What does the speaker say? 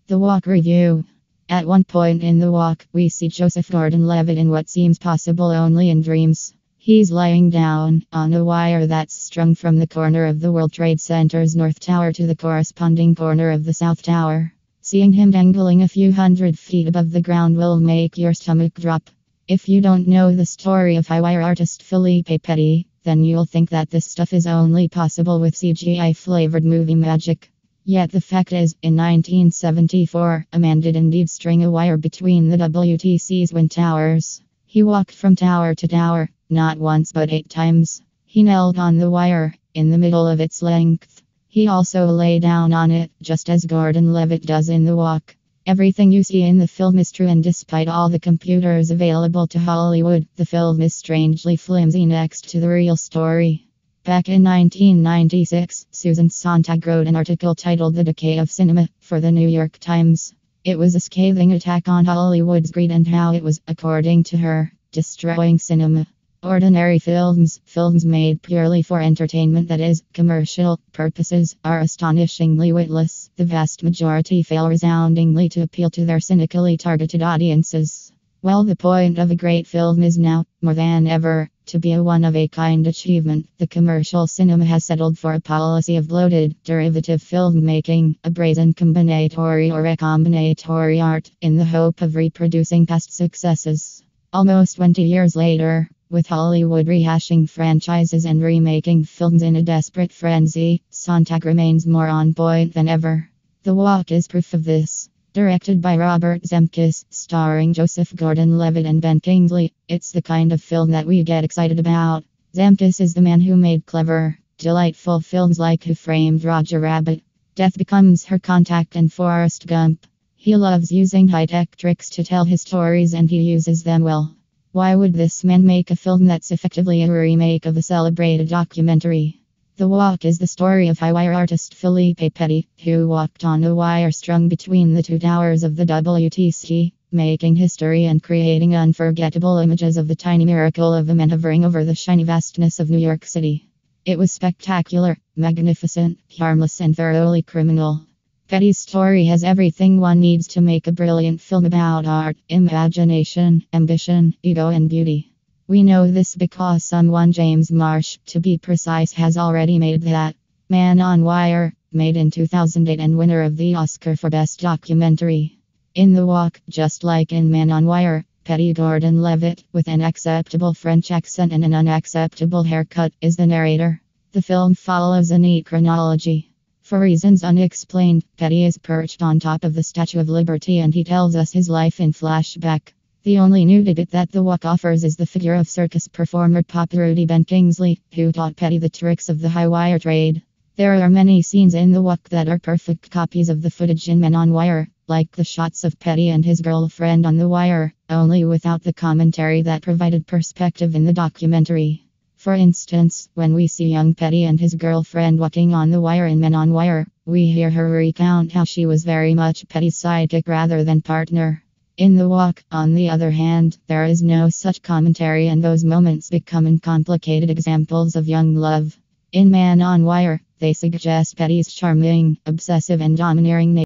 The Walk Review. At one point in the walk, we see Joseph Gordon-Levitt in what seems possible only in dreams. He's lying down on a wire that's strung from the corner of the World Trade Center's North Tower to the corresponding corner of the South Tower. Seeing him dangling a few hundred feet above the ground will make your stomach drop. If you don't know the story of high wire artist Philippe Petit, then you'll think that this stuff is only possible with CGI-flavored movie magic. Yet the fact is, in 1974, a man did indeed string a wire between the WTC's wind towers. He walked from tower to tower, not once but 8 times. He knelt on the wire, in the middle of its length. He also lay down on it, just as Gordon-Levitt does in The Walk. Everything you see in the film is true, and despite all the computers available to Hollywood, the film is strangely flimsy next to the real story. Back in 1996, Susan Sontag wrote an article titled The Decay of Cinema for the New York Times. It was a scathing attack on Hollywood's greed and how it was, according to her, destroying cinema. Ordinary films made purely for entertainment, that is, commercial purposes, are astonishingly witless. The vast majority fail resoundingly to appeal to their cynically targeted audiences. Well, the point of a great film is now, more than ever, to be a one-of-a-kind achievement. The commercial cinema has settled for a policy of bloated, derivative filmmaking, a brazen combinatory or recombinatory art, in the hope of reproducing past successes. Almost 20 years later, with Hollywood rehashing franchises and remaking films in a desperate frenzy, Sontag remains more on point than ever. The Walk is proof of this. Directed by Robert Zemeckis, starring Joseph Gordon-Levitt and Ben Kingsley, it's the kind of film that we get excited about. Zemeckis is the man who made clever, delightful films like Who Framed Roger Rabbit, Death Becomes Her, Contact, and Forrest Gump. He loves using high-tech tricks to tell his stories, and he uses them well. Why would this man make a film that's effectively a remake of a celebrated documentary? The Walk is the story of high wire artist Philippe Petit, who walked on a wire strung between the 2 towers of the WTC, making history and creating unforgettable images of the tiny miracle of a man hovering over the shiny vastness of New York City. It was spectacular, magnificent, harmless, and thoroughly criminal. Petty's story has everything one needs to make a brilliant film about art, imagination, ambition, ego, and beauty. We know this because someone, James Marsh, to be precise, has already made that. Man on Wire, made in 2008 and winner of the Oscar for Best Documentary. In The Walk, just like in Man on Wire, Petit Gordon-Levitt, with an acceptable French accent and an unacceptable haircut, is the narrator. The film follows a neat chronology. For reasons unexplained, Petit is perched on top of the Statue of Liberty and he tells us his life in flashback. The only new bit that The Walk offers is the figure of circus performer Pop Rudy Ben Kingsley, who taught Petit the tricks of the high wire trade. There are many scenes in The Walk that are perfect copies of the footage in Men on Wire, like the shots of Petit and his girlfriend on the wire, only without the commentary that provided perspective in the documentary. For instance, when we see young Petit and his girlfriend walking on the wire in Men on Wire, we hear her recount how she was very much Petty's sidekick rather than partner. In The Walk, on the other hand, there is no such commentary, and those moments become uncomplicated examples of young love. In Man on Wire, they suggest Petty's charming, obsessive, and domineering nature.